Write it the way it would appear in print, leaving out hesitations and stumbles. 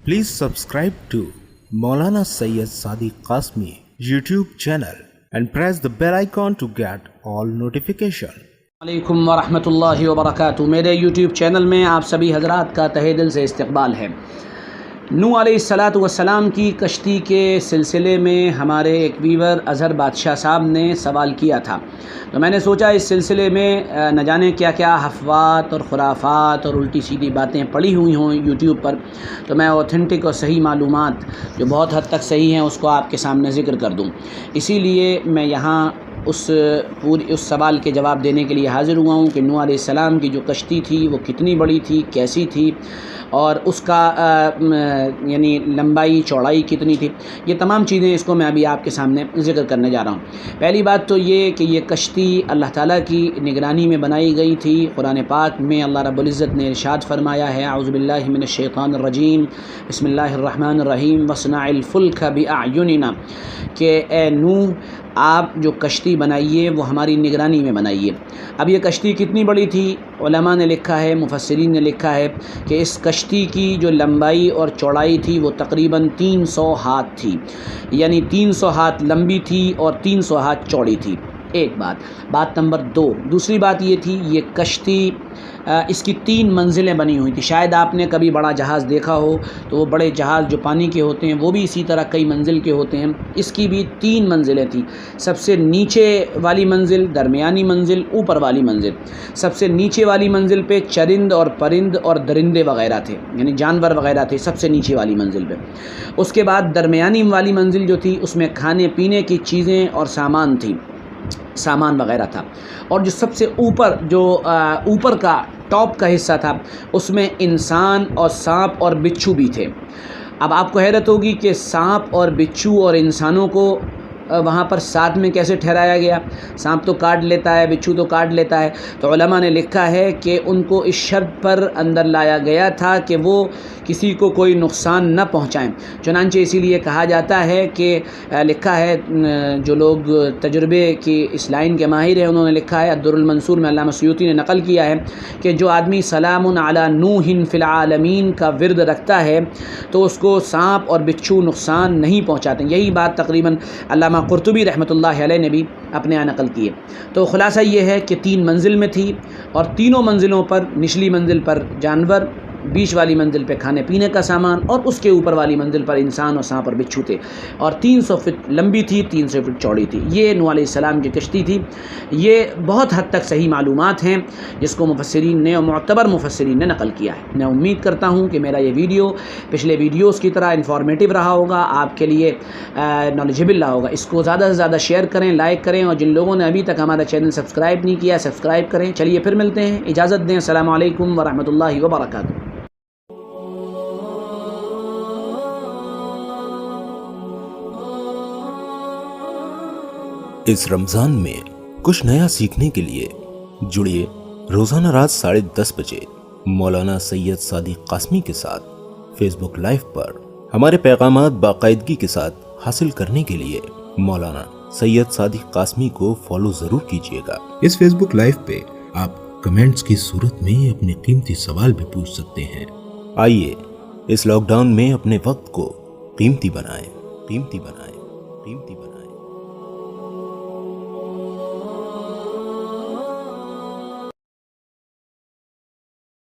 Please subscribe to Maulana Sayyid Sadiq Qasmi YouTube channel and press the bell icon to get all notification. अलैकुम वरहमतुल्लाहि वबरकातुहू। मेरे YouTube channel में आप सभी हजरात का तहे दिल से इस्तकबाल है। नूह अलैहिस्सलातु वस्सलाम की कश्ती के सिलसिले में हमारे एक व्यूवर अज़हर बादशाह साहब ने सवाल किया था, तो मैंने सोचा इस सिलसिले में न जाने क्या क्या अफ़वाह और खुराफात और उल्टी सीधी बातें पड़ी हुई हों यूट्यूब पर, तो मैं ऑथेंटिक और सही मालूमात जो बहुत हद तक सही हैं उसको आपके सामने ज़िक्र कर दूं। इसीलिए मैं यहाँ उस सवाल के जवाब देने के लिए हाज़िर हुआ हूँ कि नूह अलैहिस्सलाम की जो कश्ती थी वो कितनी बड़ी थी, कैसी थी और उसका यानी लंबाई चौड़ाई कितनी थी। ये तमाम चीज़ें इसको मैं अभी आपके सामने ज़िक्र करने जा रहा हूँ। पहली बात तो ये कि ये कश्ती अल्लाह ताला की निगरानी में बनाई गई थी। कुरान पाक में अल्लाह रब्बुल इज़्ज़त ने इरशाद फरमाया है, औज़ु बिल्लाहि मिनश शैतानिर रजीम, बिस्मिल्लाहिर रहमानिर रहीम, वस्नइल फुल्क बिअयुनिना, कि ए नूह आप जो कश्ती बनाइए वो हमारी निगरानी में बनाइए। अब ये कश्ती कितनी बड़ी थी, उलमा ने लिखा है, मुफस्सिरीन ने लिखा है कि इस कश्ती की जो लंबाई और चौड़ाई थी वो तकरीबन 300 हाथ थी, यानी 300 हाथ लंबी थी और 300 हाथ चौड़ी थी। एक बात नंबर दूसरी बात ये थी, ये कश्ती इसकी 3 मंजिलें बनी हुई थी। शायद आपने कभी बड़ा जहाज़ देखा हो, तो वो बड़े जहाज़ जो पानी के होते हैं वो भी इसी तरह कई मंजिल के होते हैं। इसकी भी 3 मंजिलें थी। सबसे नीचे वाली मंजिल, दरमियानी मंजिल, ऊपर वाली मंजिल। सबसे नीचे वाली मंजिल पे चरिंद और परिंद और दरिंदे वगैरह थे, यानी जानवर वगैरह थे सबसे नीचे वाली मंजिल पे। उसके बाद दरमियानी वाली मंजिल जो थी उसमें खाने पीने की चीज़ें और सामान वगैरह था। और जो सबसे ऊपर ऊपर का टॉप का हिस्सा था उसमें इंसान और सांप और बिच्छू भी थे। अब आपको हैरत होगी कि सांप और बिच्छू और इंसानों को वहाँ पर साथ में कैसे ठहराया गया। सांप तो काट लेता है, बिच्छू तो काट लेता है। तो उलमा ने लिखा है कि उनको इस शर्त पर अंदर लाया गया था कि वो किसी को कोई नुकसान न पहुँचाएं। चुनांचे इसीलिए कहा जाता है कि लिखा है, जो लोग तजुर्बे की इस लाइन के माहिर हैं उन्होंने लिखा है, अद्दुरुल मंसूर में अल्लामा सुयूती ने नकल किया है कि जो आदमी सलामुन अला नूहिन फिल आलमीन का विर्द रखता है तो उसको सांप और बिच्छू नुकसान नहीं पहुँचाते। यही बात तकरीबन अल्लामा कुर्तुबी रहमतुल्लाह अलैह ने भी अपने यहाँ नकल किए। तो खुलासा ये है कि 3 मंजिल में थी और तीनों मंजिलों पर, निचली मंजिल पर जानवर, बीच वाली मंजिल पे खाने पीने का सामान और उसके ऊपर वाली मंजिल पर इंसान और सांप और बिच्छू थे। और 300 फीट लंबी थी, 300 फीट चौड़ी थी। ये नूह अलैहिस्सलाम की कश्ती थी। ये बहुत हद तक सही मालूमात हैं जिसको मुफस्सिरीन ने और मुअतबर मुफस्सिरीन ने नकल किया है। मैं उम्मीद करता हूँ कि मेरा ये वीडियो पिछले वीडियोज़ की तरह इन्फॉर्मेटिव रहा होगा, आपके लिए नॉलेजेबल रहा होगा। इसको ज़्यादा से ज़्यादा शेयर करें, लाइक करें और जिन लोगों ने अभी तक हमारा चैनल सब्सक्राइब नहीं किया सब्सक्राइब करें। चलिए फिर मिलते हैं, इजाज़त दें। अस्सलामु अलैकुम वरहमतुल्लाहि वबरकातुहू। इस रमजान में कुछ नया सीखने के लिए जुड़िए रोजाना रात 10:30 बजे मौलाना सैयद सादिक कासमी के साथ फेसबुक लाइव पर। हमारे पैगामात बाकायदगी के साथ हासिल करने के लिए मौलाना सैयद सादिक कासमी को फॉलो जरूर कीजिएगा। इस फेसबुक लाइव पे आप कमेंट्स की सूरत में अपने कीमती सवाल भी पूछ सकते हैं। आइए इस लॉकडाउन में अपने वक्त को कीमती बनाएं।